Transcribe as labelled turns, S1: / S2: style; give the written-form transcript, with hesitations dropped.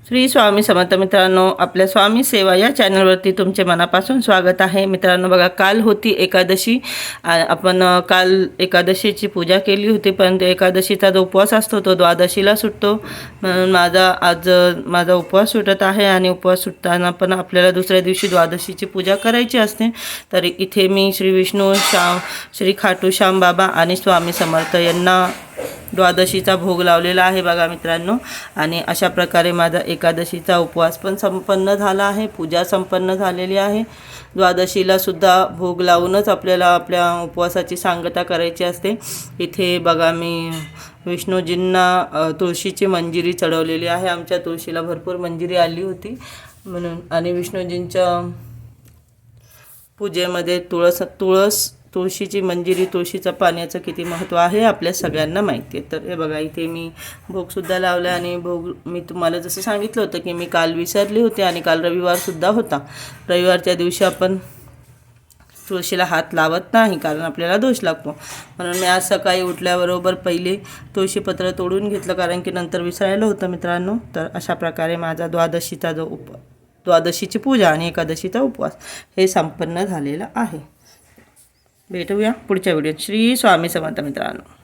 S1: श्री स्वामी समर्थ मित्रांनो, आपल्या स्वामी सेवा या चॅनलवरती तुमचे मनापासून स्वागत आहे. मित्रांनो बघा, काल होती एकादशी. आपण काल एकादशीची पूजा केली होती, पण एकादशीचा जो उपवास असतो तो द्वादशीला सुटतो. म्हणून आज माझा उपवास सुटत आहे आणि उपवास सुटताना पण आपल्याला दुसऱ्या दिवशी द्वादशीची पूजा करायची असते. तर इथे मी श्री विष्णू श्री खाटू श्याम बाबा आणि स्वामी समर्थ यांना द्वादशीचा भोग लावलेला आहे बघा मित्रांनो. आणि अशा प्रकारे माझा एकादशीचा उपवास पण संपन्न झाला आहे, पूजा संपन्न झालेली आहे. द्वादशीला सुद्धा भोग लावूनच आपल्याला आपल्या उपवासाची सांगता करायची असते. इथे बघा मी विष्णूजींना तुळशीची मंजिरी चढवलेली आहे. आमच्या तुळशीला भरपूर मंजिरी आली होती म्हणून. आणि विष्णूजींच्या पूजेमध्ये तुळशीची मंजिरी, तुळशीचं पाण्याचं किती महत्त्व आहे आपल्या सगळ्यांना माहिती आहे. तर हे बघा, इथे मी भोगसुद्धा लावला. आणि भोग मी तुम्हाला जसं सांगितलं होतं की मी काल विसरले होते आणि काल रविवारसुद्धा होता. रविवारच्या दिवशी आपण तुळशीला हात लावत नाही, कारण आपल्याला दोष लागतो. म्हणून मी आज सकाळी उठल्याबरोबर पहिले तुळशीपत्र तोडून घेतलं, कारण की नंतर विसरायला होतं मित्रांनो. तर अशा प्रकारे माझा द्वादशीची पूजा आणि एकादशीचा उपवास हे संपन्न झालेलं आहे. भेटूया पुढच्या व्हिडिओत. श्री स्वामी समर्थ मित्रांनो.